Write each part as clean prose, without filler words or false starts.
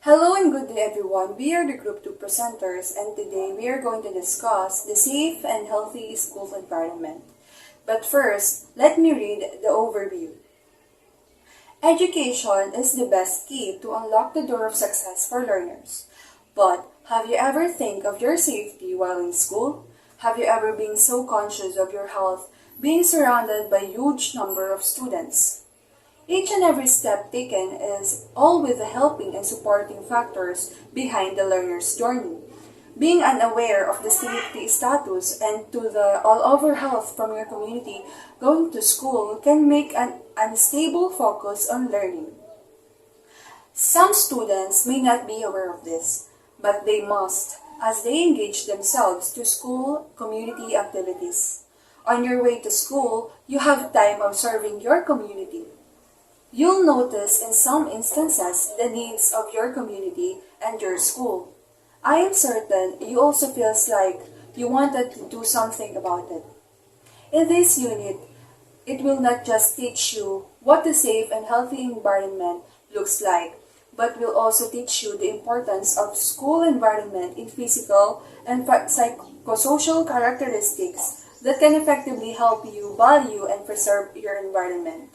Hello and good day everyone. We are the Group 2 presenters and today we are going to discuss the safe and healthy school environment. But first, let me read the overview. Education is the best key to unlock the door of success for learners. But have you ever think of your safety while in school? Have you ever been so conscious of your health being surrounded by a huge number of students? Each and every step taken is all with the helping and supporting factors behind the learner's journey. Being unaware of the safety status and to the all-over health from your community going to school can make an unstable focus on learning. Some students may not be aware of this, but they must, as they engage themselves to school community activities. On your way to school, you have time observing your community. You'll notice in some instances the needs of your community and your school. I am certain you also feels like you wanted to do something about it. In this unit, it will not just teach you what a safe and healthy environment looks like, but will also teach you the importance of school environment in physical and psychosocial characteristics that can effectively help you value and preserve your environment.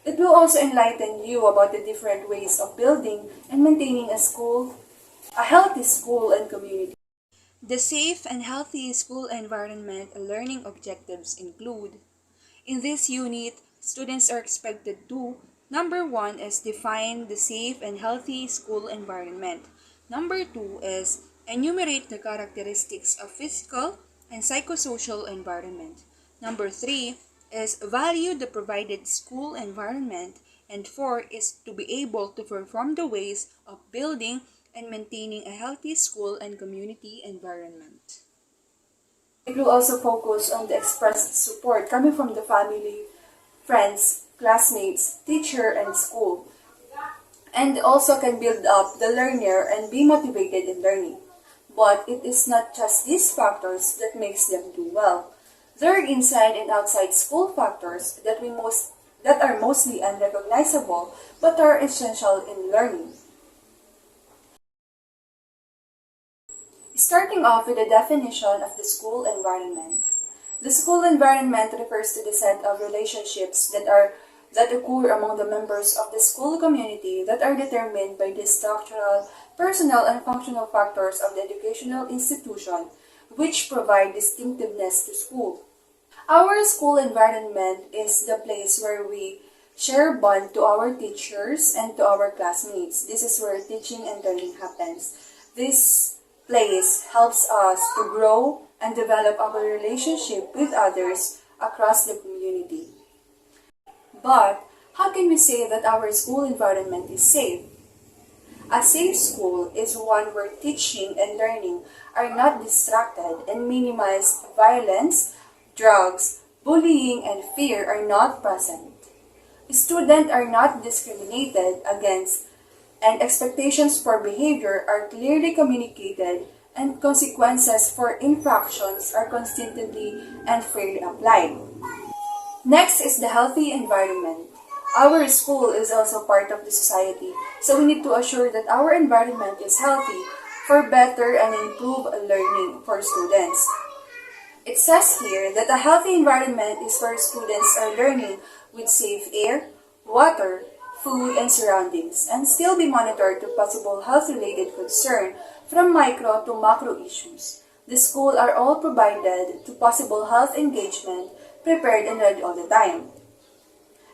It will also enlighten you about the different ways of building and maintaining a healthy school and community. The safe and healthy school environment learning objectives include: in this unit, students are expected to: number 1 is define the safe and healthy school environment. Number 2 is enumerate the characteristics of physical and psychosocial environment. Number 3 is value the provided school environment, and 4 is to be able to perform the ways of building and maintaining a healthy school and community environment. It will also focus on the expressed support coming from the family, friends, classmates, teacher, and school, and also can build up the learner and be motivated in learning. But it is not just these factors that makes them do well. There are inside and outside school factors that are mostly unrecognizable but are essential in learning. Starting off with the definition of the school environment. The school environment refers to the set of relationships that occur among the members of the school community that are determined by the structural, personal, and functional factors of the educational institution, which provide distinctiveness to school. Our school environment is the place where we share bond to our teachers and to our classmates. This is where teaching and learning happens. This place helps us to grow and develop our relationship with others across the community. But how can we say that our school environment is safe? A safe school is one where teaching and learning are not distracted and minimize violence, drugs, bullying, and fear are not present. Students are not discriminated against, and expectations for behavior are clearly communicated, and consequences for infractions are consistently and fairly applied. Next is the healthy environment. Our school is also part of the society, so we need to assure that our environment is healthy for better and improved learning for students. It says here that a healthy environment is where students are learning with safe air, water, food, and surroundings, and still be monitored to possible health-related concern from micro to macro issues. The school are all provided to possible health engagement, prepared and ready all the time.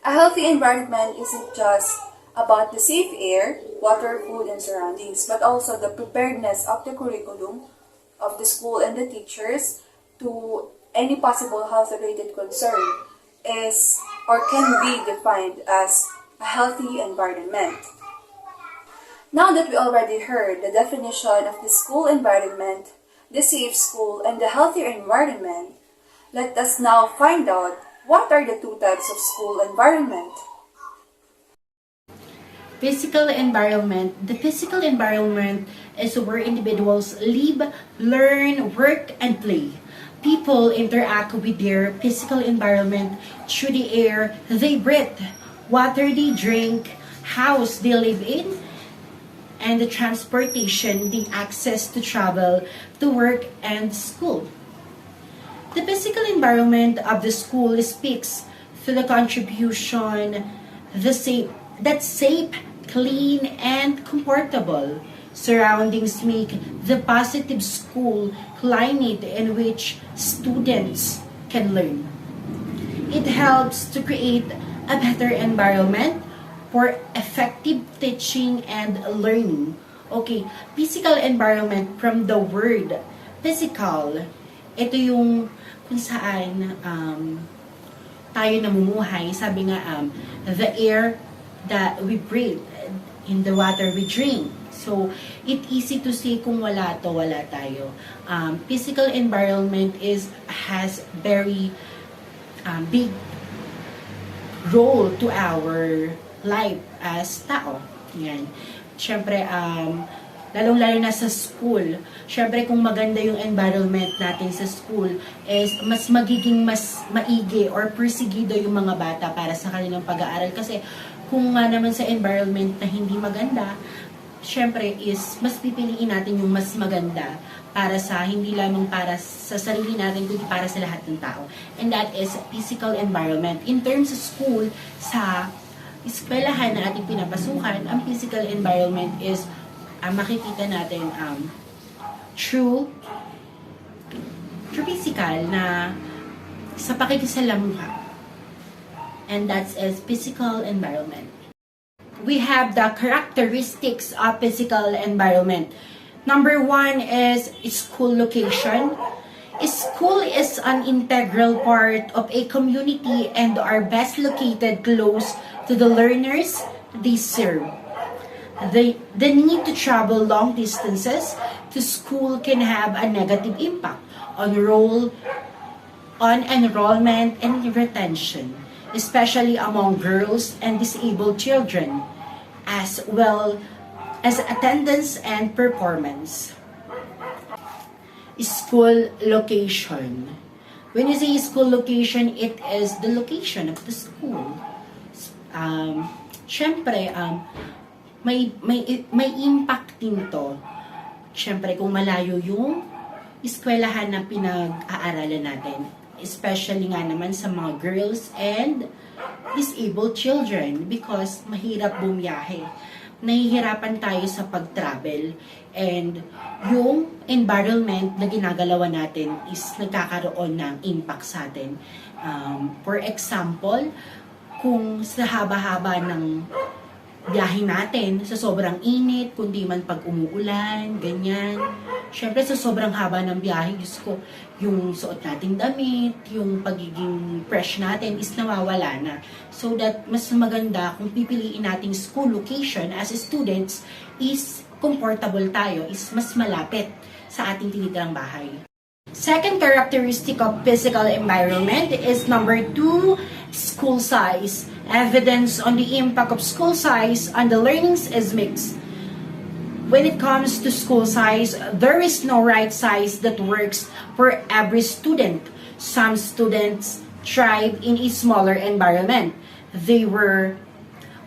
A healthy environment isn't just about the safe air, water, food, and surroundings, but also the preparedness of the curriculum of the school and the teachers to any possible health-related concern is or can be defined as a healthy environment. Now that we already heard the definition of the school environment, the safe school, and the healthier environment, let us now find out what are the two types of school environment. Physical environment. The physical environment is where individuals live, learn, work, and play. People interact with their physical environment through the air they breathe, water they drink, house they live in, and the transportation, the access to travel, to work, and school. The physical environment of the school speaks to the contribution that's safe, clean, and comfortable. Surroundings make the positive school climate in which students can learn. It helps to create a better environment for effective teaching and learning. Okay, physical environment from the word physical. Ito yung kung saan tayo namumuhay. Sabi nga, the air that we breathe, in the water we drink. So, it's easy to say kung wala to, wala tayo. Physical environment has very big role to our life as tao. Yan. Siyempre, lalong-lalo na sa school. Siyempre, kung maganda yung environment natin sa school, is mas magiging mas maigi or persigido yung mga bata para sa kanilang pag-aaral. Kasi, kung nga naman sa environment na hindi maganda, siyempre is mas pipiliin natin yung mas maganda para sa, hindi lamang para sa sarili natin, kundi para sa lahat ng tao. And that is physical environment. In terms of school, sa eskwelahan na ating pinapasukan, ang physical environment is makikita natin true physical na sa pakikisalamuha. And that's is physical environment. We have the characteristics of physical environment. Number 1 is school location. School is an integral part of a community and are best located close to the learners they serve. The need to travel long distances to school can have a negative impact on enrollment and retention, especially among girls and disabled children, as well as attendance and performance. School location. When you say school location, it is the location of the school. Syempre, may impact din to. Syempre, kung malayo yung eskwelahan na pinag-aaralan natin, especially nga naman sa mga girls and disabled children, because mahirap bumiyahe. Nahihirapan tayo sa pag-travel, and yung environment na ginagalawan natin is nagkakaroon ng impact sa atin. For example, kung sa haba-haba ng biyahe natin, sa sobrang init, kundi man pag umuulan, ganyan. Syempre, sa sobrang haba ng biyahe, Diyos ko, yung suot nating damit, yung pagiging fresh natin is nawawala na. So that, mas maganda kung pipiliin nating school location as students is comfortable tayo, is mas malapit sa ating tinitirang bahay. Second characteristic of physical environment is number 2, school size. Evidence on the impact of school size on the learnings is mixed. When it comes to school size, there is no right size that works for every student. Some students thrive in a smaller environment. Where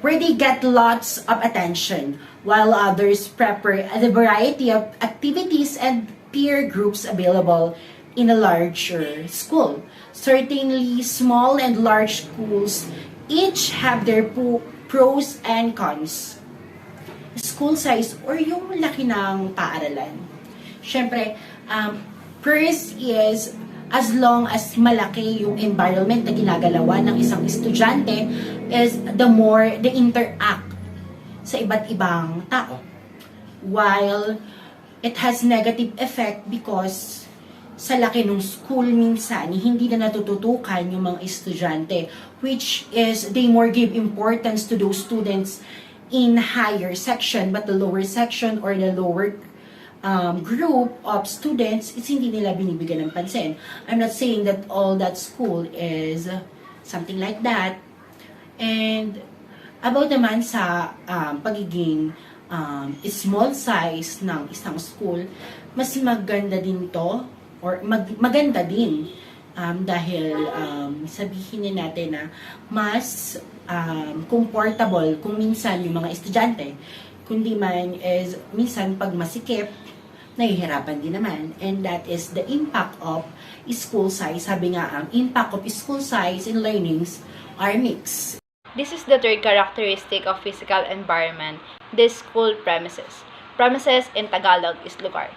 they get lots of attention, while others prefer the variety of activities and peer groups available in a larger school. Certainly, small and large schools each have their pros and cons. School size or yung laki ng paaralan. Syempre, first is as long as malaki yung environment na ginagalawan ng isang estudyante, is the more they interact sa iba't ibang tao. While it has negative effect because sa laki ng school minsan, hindi na natututukan yung mga estudyante, which is they more give importance to those students in higher section, but the lower section or the lower group of students, it's hindi nila binibigyan ng pansin. I'm not saying that all that school is something like that. And about naman sa pagiging small size ng isang school, mas maganda din to, or maganda din dahil sabihin na natin na mas comfortable kung minsan yung mga estudyante kundi man is minsan pag masikip, nahihirapan din naman. And that is the impact of school size. Sabi nga, ang impact of school size in learnings are mixed. This is the third characteristic of physical environment, the school premises. Premises in Tagalog is lugar.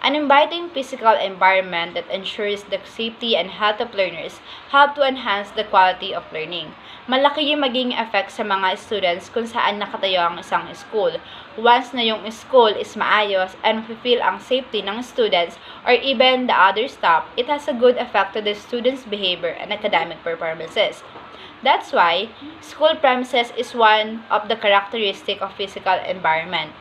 An inviting physical environment that ensures the safety and health of learners help to enhance the quality of learning. Malaki yung maging effect sa mga students kung saan nakatayo ang isang school. Once na yung school is maayos and fulfill ang safety ng students or even the other staff, it has a good effect to the students' behavior and academic performances. That's why, school premises is one of the characteristic of physical environment.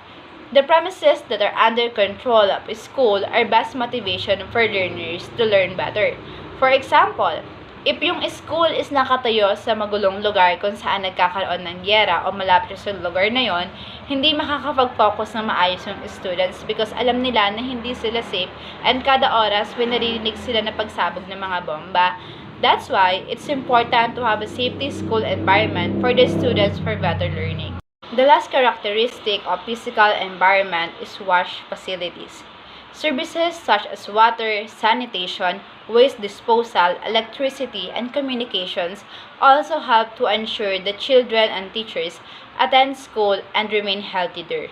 The premises that are under control of a school are best motivation for learners to learn better. For example, if yung school is nakatayo sa magulong lugar kung saan nagkakaroon ng gyera o malapit sa lugar na yon, hindi makakapag-focus na maayos yung students because alam nila na hindi sila safe and kada oras may naririnig sila na pagsabog ng mga bomba. That's why it's important to have a safety school environment for the students for better learning. The last characteristic of physical environment is wash facilities. Services such as water, sanitation, waste disposal, electricity, and communications also help to ensure that children and teachers attend school and remain healthy there.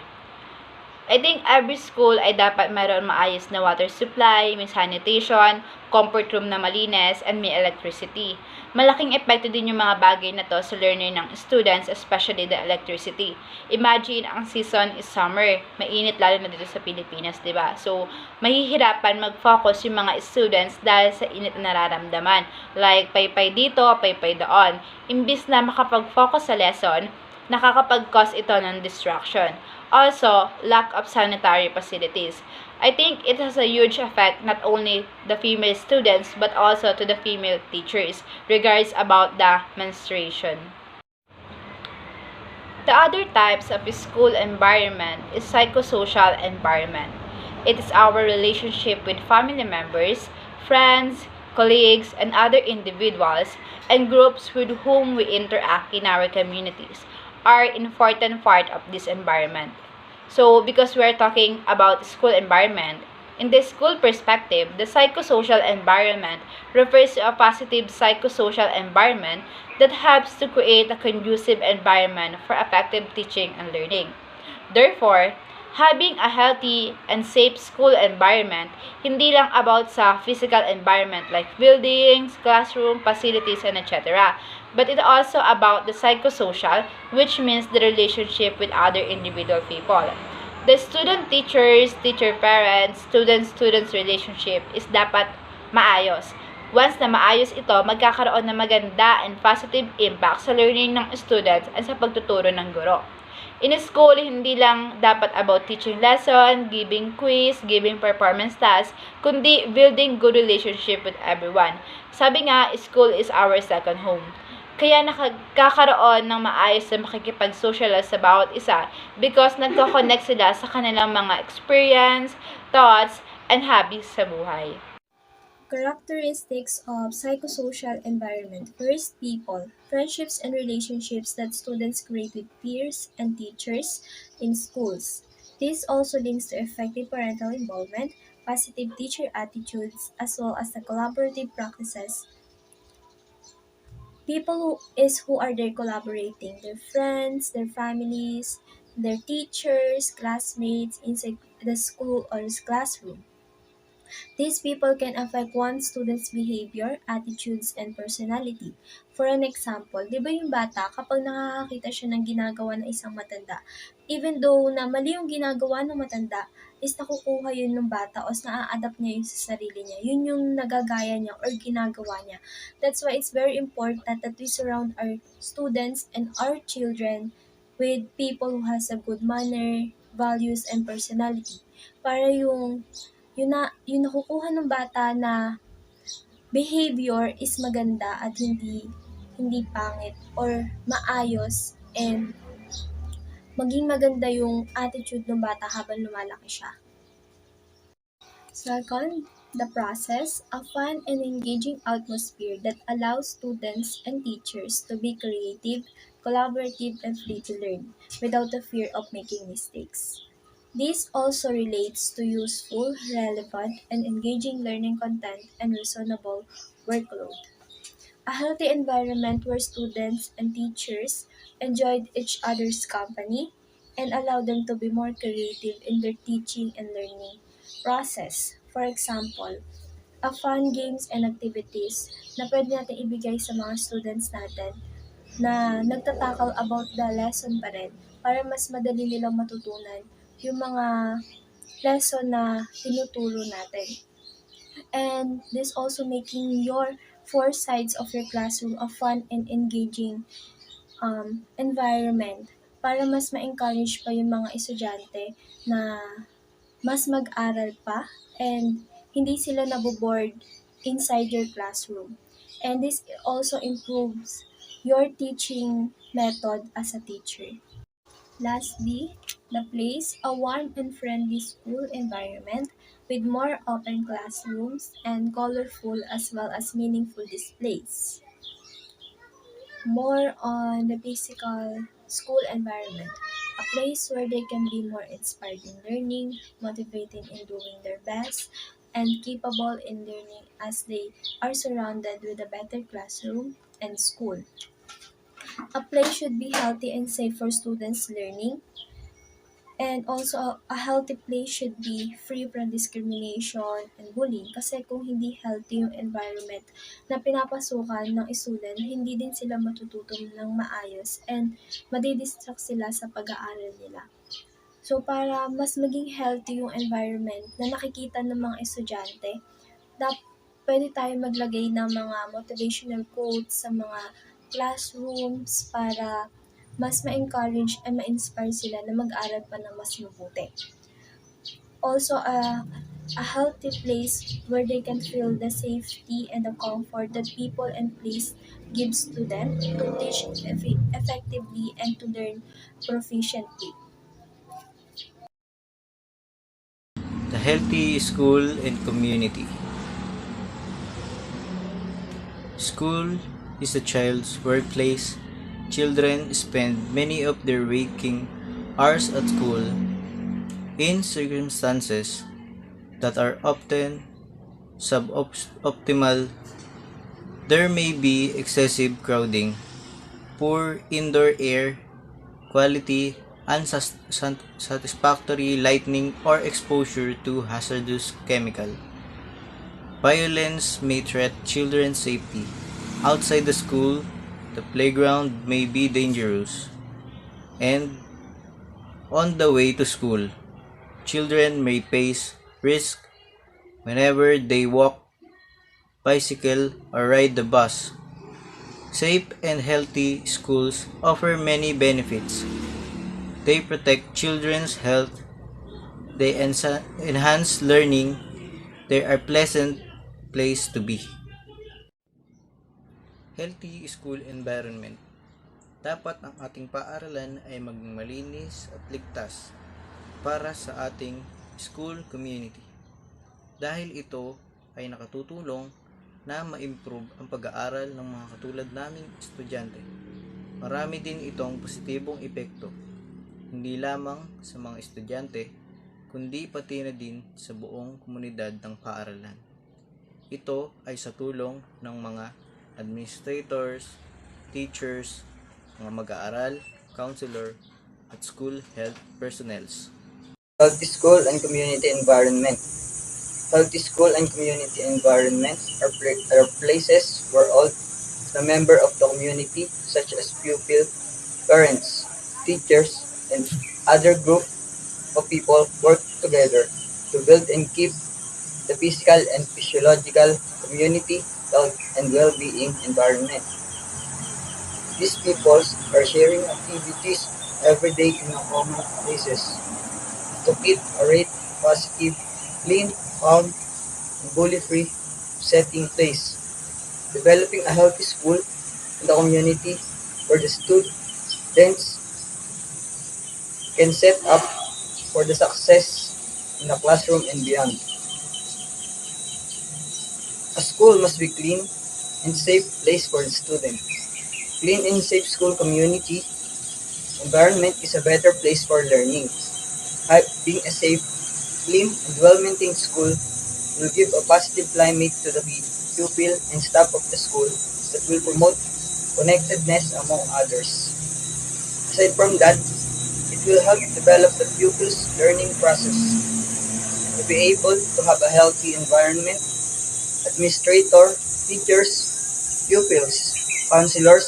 I think every school ay dapat mayroon maayos na water supply, may sanitation, comfort room na malinis, and may electricity. Malaking epekto din yung mga bagay na to sa learner ng students, especially the electricity. Imagine, ang season is summer. Mainit lalo na dito sa Pilipinas, di ba? So, mahihirapan mag-focus yung mga students dahil sa init na nararamdaman. Like, paypay dito, paypay doon. Imbis na makapag-focus sa lesson, nakakapag-cause ito ng distraction. Also, lack of sanitary facilities. I think it has a huge effect not only the female students but also to the female teachers regards about the menstruation. The other types of school environment is psychosocial environment. It is our relationship with family members, friends, colleagues, and other individuals and groups with whom we interact in our communities are an important part of this environment. So, because we're talking about school environment, in the school perspective, the psychosocial environment refers to a positive psychosocial environment that helps to create a conducive environment for effective teaching and learning. Therefore, having a healthy and safe school environment, hindi lang about sa physical environment like buildings, classroom, facilities, and etc. But it also about the psychosocial, which means the relationship with other individual people. The student-teachers, teacher-parents, student-students relationship is dapat maayos. Once na maayos ito, magkakaroon ng maganda and positive impact sa learning ng students at sa pagtuturo ng guro. In school, hindi lang dapat about teaching lesson, giving quiz, giving performance tasks, kundi building good relationship with everyone. Sabi nga, school is our second home. Kaya nakakaroon ng maayos na makikipag-socialize sa bawat isa because nagko-connect sila sa kanilang mga experience, thoughts, and hobbies sa buhay. Characteristics of psychosocial environment. First, people. Friendships and relationships that students create with peers and teachers in schools. This also links to effective parental involvement, positive teacher attitudes, as well as the collaborative practices. People who are there collaborating, their friends, their families, their teachers, classmates inside the school or classroom. These people can affect one student's behavior, attitudes, and personality. For an example, di ba yung bata, kapag nakakakita siya ng ginagawa ng isang matanda, even though na mali yung ginagawa ng matanda, is nakukuha yun ng bata o na-adapt niya yun sa sarili niya. Yun yung nagagaya niya or ginagawa niya. That's why it's very important that we surround our students and our children with people who has a good manner, values, and personality. Para yung nakukuha ng bata na behavior is maganda at hindi pangit or maayos and maging maganda yung attitude ng bata habang lumalaki siya. Second, the process, a fun and engaging atmosphere that allows students and teachers to be creative, collaborative, and free to learn without the fear of making mistakes. This also relates to useful, relevant, and engaging learning content and reasonable workload. A healthy environment where students and teachers enjoyed each other's company and allowed them to be more creative in their teaching and learning process. For example, a fun games and activities na pwede natin ibigay sa mga students natin na nagtatakal about the lesson pa rin para mas madali nilang matutunan yung mga lesson na tinuturo natin. And this also making your four sides of your classroom a fun and engaging environment para mas ma-encourage pa yung mga estudyante na mas mag-aral pa and hindi sila naboboard inside your classroom. And this also improves your teaching method as a teacher. Lastly, the place a warm and friendly school environment with more open classrooms and colorful as well as meaningful displays. More on the physical school environment, a place where they can be more inspired in learning, motivated in doing their best, and capable in learning as they are surrounded with a better classroom and school. A place should be healthy and safe for students learning. And also, a healthy place should be free from discrimination and bullying. Kasi kung hindi healthy yung environment na pinapasukan ng student, hindi din sila matututo ng maayos and madidistract sila sa pag-aaral nila. So, para mas maging healthy yung environment na nakikita ng mga estudyante, pwede tayo maglagay ng mga motivational quotes sa mga classrooms para mas ma-encourage and ma-inspire sila na mag-aral pa ng mas mabuti. Also, a healthy place where they can feel the safety and the comfort that people and place gives to them to teach effectively and to learn proficiently. The healthy school and community. School is a child's workplace. Children spend many of their waking hours at school in circumstances that are often suboptimal. There may be excessive crowding, poor indoor air quality, unsatisfactory lighting, or exposure to hazardous chemical. Violence may threaten children's safety. Outside the school, the playground may be dangerous. And on the way to school, children may face risk whenever they walk, bicycle, or ride the bus. Safe and healthy schools offer many benefits. They protect children's health, they enhance learning, they are pleasant place to be. Healthy school environment. Dapat ang ating paaralan ay maging malinis at ligtas para sa ating school community. Dahil ito ay nakatutulong na ma-improve ang pag-aaral ng mga katulad naming estudyante. Marami din itong positibong epekto, hindi lamang sa mga estudyante, kundi pati na din sa buong komunidad ng paaralan. Ito ay sa tulong ng mga administrators, teachers, mga mag-aaral, counselor, at school health personnels. Healthy school and community environment. Healthy school and community environments are places where all the members of the community, such as pupils, parents, teachers, and other group of people work together to build and keep the physical and physiological community health and well-being environment. These people are sharing activities every day in a common places to keep a rate positive, clean, calm, and bully-free setting place. Developing a healthy school in the community where the students can set up for the success in the classroom and beyond. A school must be clean and safe place for the student. Clean and safe school community environment is a better place for learning. Being a safe, clean, and well-maintained school will give a positive climate to the pupil and staff of the school that will promote connectedness among others. Aside from that, it will help develop the pupil's learning process to be able to have a healthy environment. Administrator, teachers, pupils, counselors,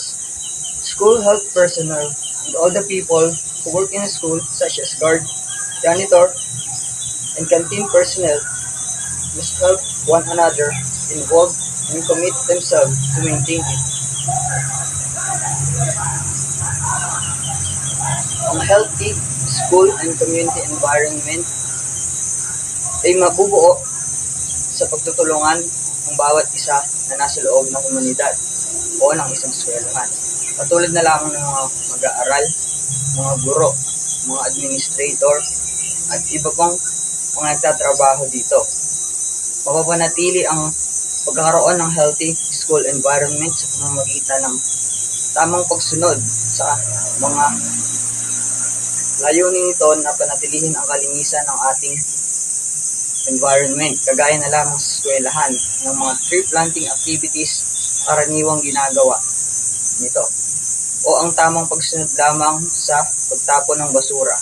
school health personnel, and all the people who work in a school such as guard, janitor, and canteen personnel must help one another, involve, and commit themselves to maintain it. Ang healthy school and community environment ay mabubuo sa pagtutulungan ng bawat isa na nasa loob ng komunidad o ng isang eskwelahan. Katulad na lamang ng mga mag-aaral, mga guro, mga administrator, at iba pang mga nagtatrabaho dito. Mapapanatili ang pagkakaroon ng healthy school environment sa pamamagitan ng tamang pagsunod sa mga layunin nito na panatilihin ang kalinisan ng ating environment, kagaya na lamang sa eskwelahan ng mga tree planting activities karaniwang ginagawa nito, o ang tamang pagsunod lamang sa pagtapon ng basura,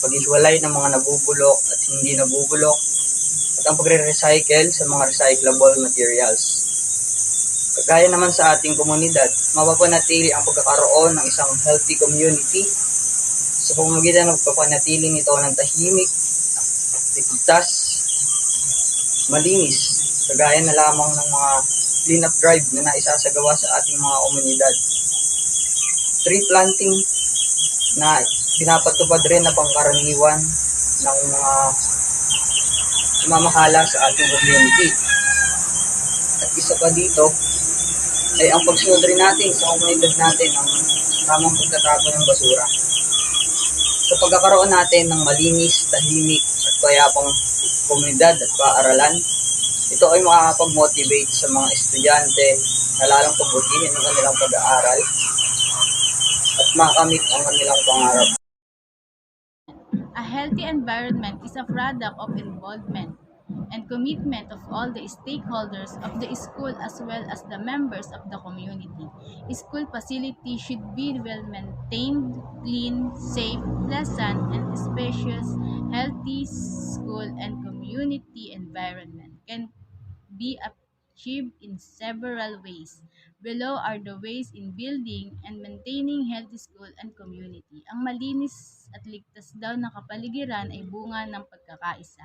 paghiwalay ng mga nabubulok at hindi nabubulok, at ang pagre-recycle sa mga recyclable materials. Kagaya naman sa ating komunidad, mapapanatili ang pagkakaroon ng isang healthy community sa pamamagitan ng pagpapanatili nito ng tahimik, ligtas, malinis, kagaya na lamang ng mga clean-up drive na naisasagawa sa ating mga komunidad. Tree planting na pinapatupad rin na pangkaraniwan ng mga mamahala sa ating community. At isa pa dito ay ang pagsunod rin natin sa komunidad natin ng tamang pagtatapon ng basura. Sa pagkakaroon natin ng malinis, tahimik at payapang komunidad at paaralan, ito ay makakapag-motivate sa mga estudyante na lalong pagbutihin ang kanilang pag-aaral at makamit ang kanilang pangarap. A healthy environment is a product of involvement and commitment of all the stakeholders of the school as well as the members of the community. School facilities should be well maintained, clean, safe, pleasant, and spacious. Healthy school and community environment can be achieved in several ways. Below are the ways in building and maintaining healthy school and community. Ang malinis at ligtas daw na kapaligiran ay bunga ng pagkakaisa.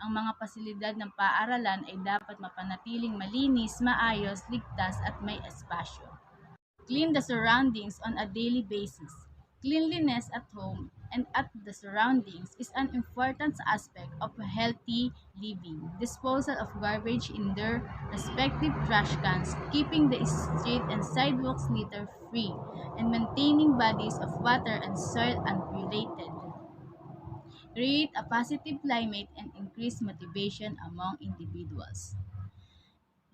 Ang mga pasilidad ng paaralan ay dapat mapanatiling malinis, maayos, ligtas at may espasyo. Clean the surroundings on a daily basis. Cleanliness at home and at the surroundings is an important aspect of healthy living. Disposal of garbage in their respective trash cans, keeping the street and sidewalks litter free, and maintaining bodies of water and soil unrelated. Create a positive climate and increase motivation among individuals.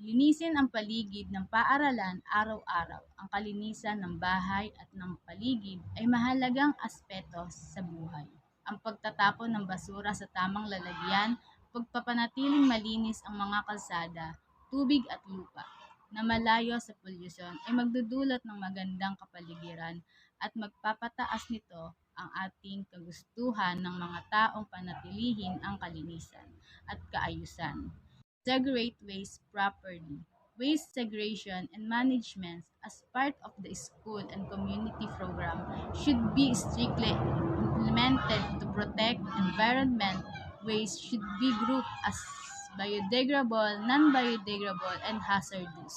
Linisin ang paligid ng paaralan araw-araw. Ang kalinisan ng bahay at ng paligid ay mahalagang aspeto sa buhay. Ang pagtatapon ng basura sa tamang lalagyan, pagpapanatiling malinis ang mga kalsada, tubig at lupa, na malayo sa polusyon ay magdudulot ng magandang kapaligiran at magpapataas nito ang ating kagustuhan ng mga taong panatilihin ang kalinisan at kaayusan. Segregate waste properly. Waste segregation and management as part of the school and community program should be strictly implemented to protect environment. Waste should be grouped as biodegradable, non-biodegradable, and hazardous,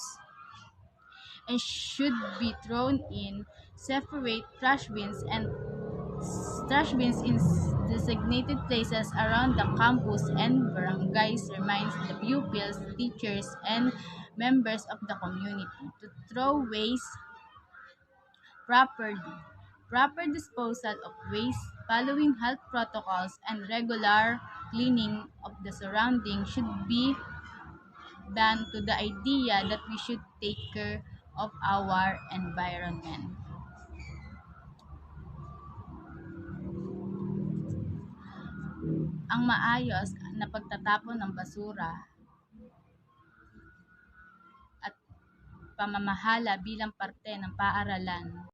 and should be thrown in separate trash bins in designated places around the campus and barangays reminds the pupils, teachers, and members of the community to throw waste properly. Proper disposal of waste, following health protocols, and regular cleaning of the surroundings should be done to the idea that we should take care of our environment. Ang maayos na pagtatapon ng basura at pamamahala bilang parte ng paaralan.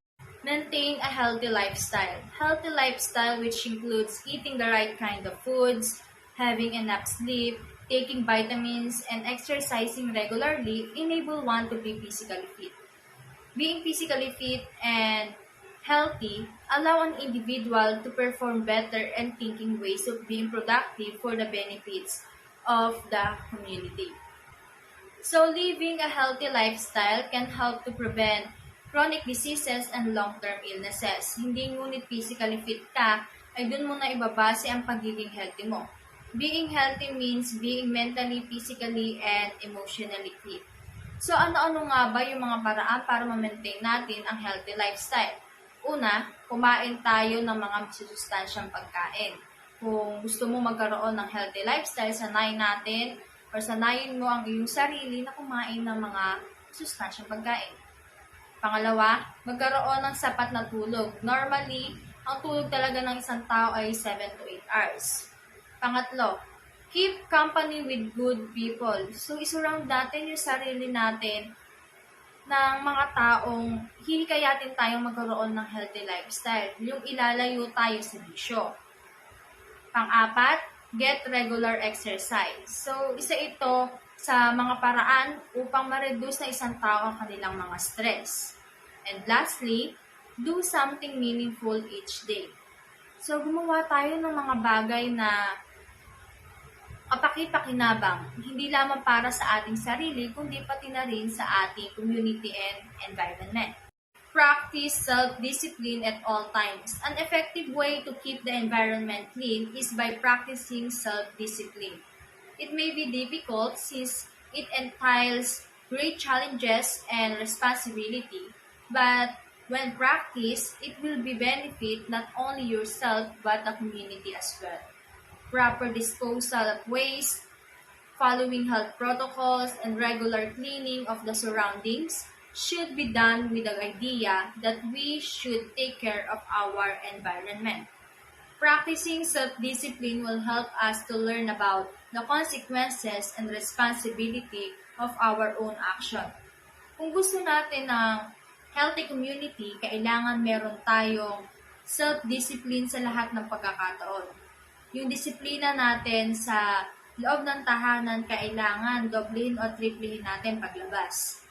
Maintain a healthy lifestyle. Healthy lifestyle which includes eating the right kind of foods, having enough sleep, taking vitamins, and exercising regularly enable one to be physically fit. Being physically fit and healthy allow an individual to perform better and thinking ways of being productive for the benefits of the community. So living a healthy lifestyle can help to prevent chronic diseases and long-term illnesses. Hindi ngunit physically fit ka, ay dun mo na ibabase ang pagiging healthy mo. Being healthy means being mentally, physically, and emotionally fit. So ano-ano nga ba yung mga paraan para ma-maintain natin ang healthy lifestyle? Una, kumain tayo ng mga masusustansyang pagkain. Kung gusto mo magkaroon ng healthy lifestyle, sanayin natin or sanayin mo ang iyong sarili na kumain ng mga sustansyang pagkain. Pangalawa, magkaroon ng sapat na tulog. Normally, ang tulog talaga ng isang tao ay 7 to 8 hours. Pangatlo, keep company with good people. So, isurround natin yung sarili natin ng mga taong hihikayatin tayong magkaroon ng healthy lifestyle. Yung ilalayo tayo sa bisyo. Pang-apat, get regular exercise. So, isa ito sa mga paraan upang ma-reduce na isang tao ang kanilang mga stress. And lastly, do something meaningful each day. So, gumawa tayo ng mga bagay na kapaki-pakinabang, hindi lamang para sa ating sarili, kundi pati na rin sa ating community and environment. Practice self-discipline at all times. An effective way to keep the environment clean is by practicing self-discipline. It may be difficult since it entails great challenges and responsibility, but when practiced, it will be benefit not only yourself but the community as well. Proper disposal of waste, following health protocols, and regular cleaning of the surroundings should be done with the idea that we should take care of our environment. Practicing self-discipline will help us to learn about the consequences and responsibility of our own action. Kung gusto natin ng healthy community, kailangan meron tayong self-discipline sa lahat ng pagkakataon. Yung disiplina natin sa loob ng tahanan, kailangan doblehin o triplehin natin paglabas.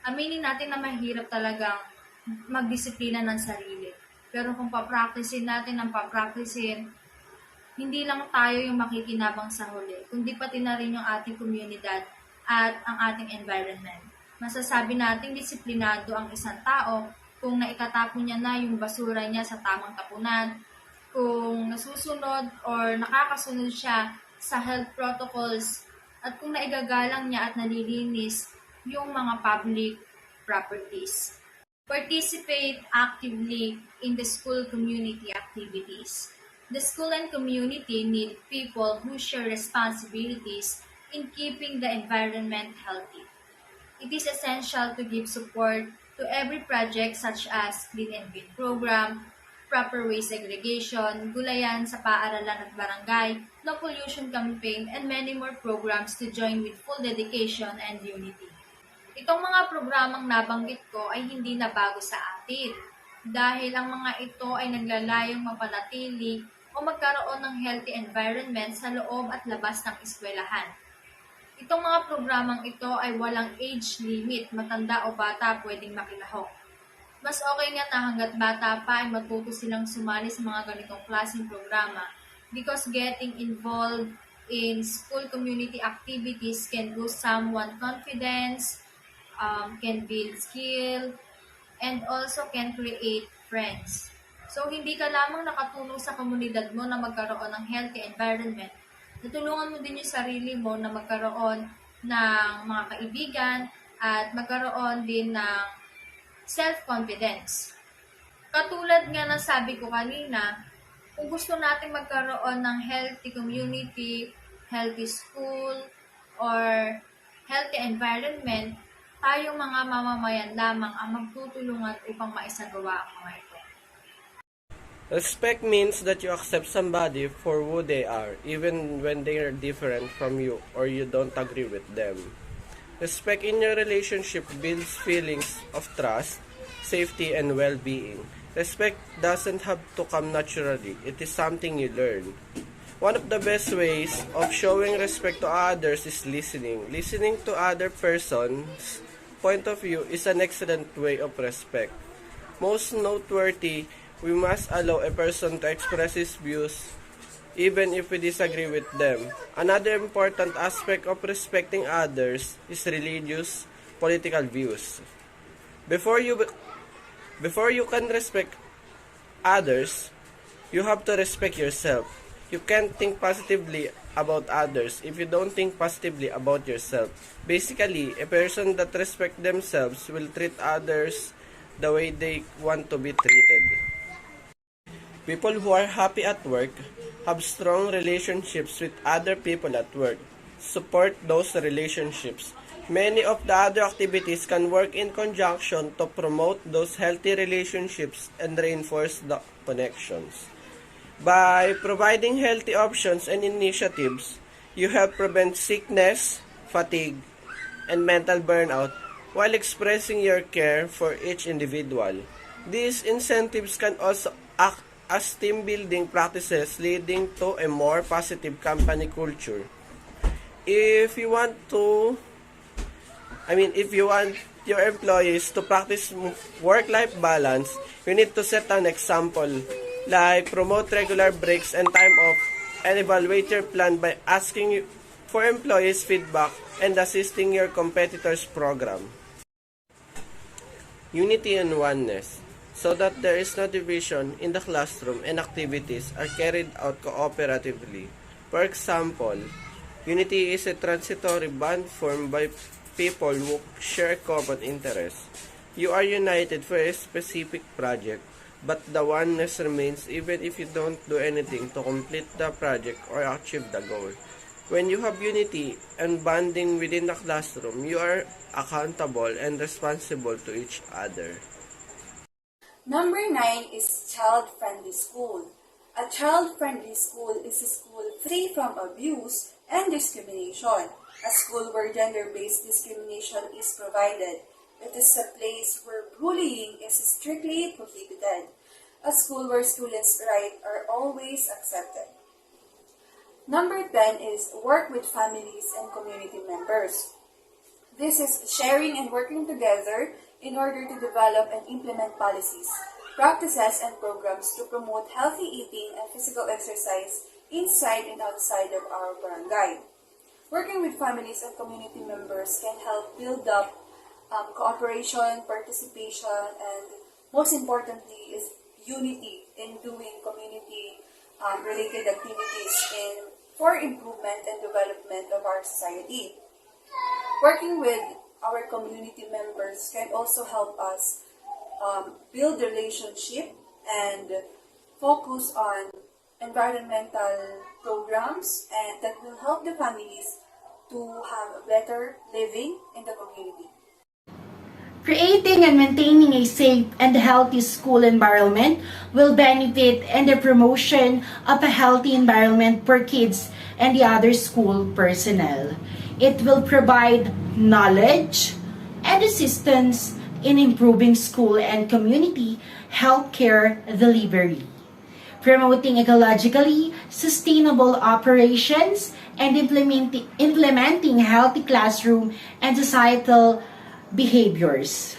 Aminin natin na mahirap talagang magdisiplina ng sarili. Pero kung papracticein natin ang papracticein, hindi lang tayo yung makikinabang sa huli, kundi pati na rin yung ating komunidad at ang ating environment. Masasabi nating disiplinado ang isang tao kung naitatapon niya na yung basura niya sa tamang tapunan, kung nasusunod or nakakasunod siya sa health protocols, at kung naigagalang niya at nalilinis yung mga public properties. Participate actively in the school community activities. The school and community need people who share responsibilities in keeping the environment healthy. It is essential to give support to every project such as Clean and Green Program, proper waste segregation, gulayan sa paaralan at barangay, no pollution campaign, and many more programs to join with full dedication and unity. Itong mga programang nabanggit ko ay hindi na bago sa atin dahil ang mga ito ay naglalayong mapanatili o magkaroon ng healthy environment sa loob at labas ng eskwelahan. Itong mga programang ito ay walang age limit, matanda o bata pwedeng makilahok. Mas okay nga na hanggat bata pa ay matuto silang sumali sa mga ganitong klaseng programa because getting involved in school community activities can boost someone's confidence, can build skill, and also can create friends. So, hindi ka lamang nakatulong sa komunidad mo na magkaroon ng healthy environment, natulungan mo din yung sarili mo na magkaroon ng mga kaibigan at magkaroon din ng self-confidence. Katulad nga ng sabi ko kanina, kung gusto natin magkaroon ng healthy community, healthy school, or healthy environment, Tayong mga mamamayan lamang ang magtutulungan upang maisagawa ang mga ito. Respect means that you accept somebody for who they are, even when they are different from you or you don't agree with them. Respect in your relationship builds feelings of trust, safety, and well-being. Respect doesn't have to come naturally. It is something you learn. One of the best ways of showing respect to others is listening. Listening to other person's point of view is an excellent way of respect. Most noteworthy, we must allow a person to express his views even if we disagree with them. Another important aspect of respecting others is religious, political views. Before you before you can respect others, you have to respect yourself. You can't think positively about others if you don't think positively about yourself. Basically, a person that respects themselves will treat others the way they want to be treated. People who are happy at work have strong relationships with other people at work. Support those relationships. Many of the other activities can work in conjunction to promote those healthy relationships and reinforce the connections. By providing healthy options and initiatives, you help prevent sickness, fatigue, and mental burnout while expressing your care for each individual. These incentives can also act as team building practices leading to a more positive company culture. If you want to, if you want your employees to practice work-life balance, you need to set an example, like promote regular breaks and time off, and evaluate your plan by asking for employees' feedback and assisting your competitors' program. Unity and oneness, so that there is no division in the classroom and activities are carried out cooperatively. For example, unity is a transitory bond formed by people who share common interests. You are united for a specific project, but the oneness remains even if you don't do anything to complete the project or achieve the goal. When you have unity and bonding within the classroom, you are accountable and responsible to each other. Number 9 is child-friendly school. A child-friendly school is a school free from abuse and discrimination. A school where gender-based discrimination is provided. It is a place where bullying is strictly prohibited. A school where students' rights are always accepted. Number 10 is work with families and community members. This is sharing and working together in order to develop and implement policies, practices, and programs to promote healthy eating and physical exercise inside and outside of our barangay. Working with families and community members can help build up cooperation, participation, and most importantly is unity in doing community related activities for improvement and development of our society. Working with our community members can also help us build relationship and focus on environmental programs and that will help the families to have a better living in the community. Creating and maintaining a safe and healthy school environment will benefit in the promotion of a healthy environment for kids and the other school personnel. It will provide knowledge and assistance in improving school and community healthcare delivery, promoting ecologically sustainable operations, and implementing healthy classroom and societal behaviors.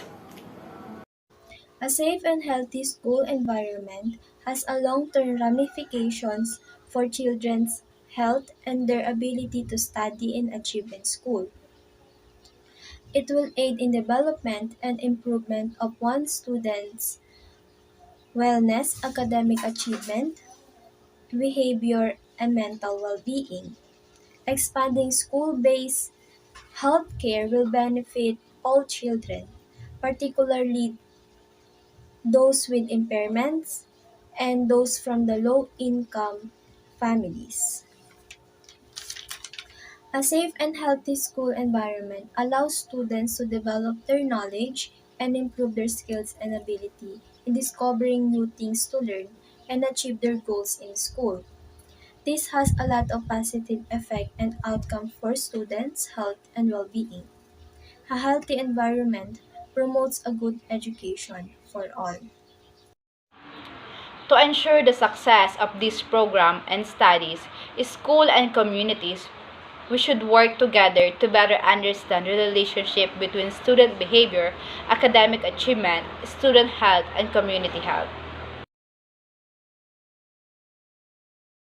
A safe and healthy school environment has a long-term ramifications for children's health and their ability to study and achieve in school. It will aid in development and improvement of one student's wellness, academic achievement, behavior, and mental well-being. Expanding school-based healthcare will benefit all children, particularly those with impairments and those from the low-income families. A safe and healthy school environment allows students to develop their knowledge and improve their skills and ability in discovering new things to learn and achieve their goals in school. This has a lot of positive effect and outcome for students' health and well-being. A healthy environment promotes a good education for all. To ensure the success of this program and studies, school and communities, we should work together to better understand the relationship between student behavior, academic achievement, student health, and community health.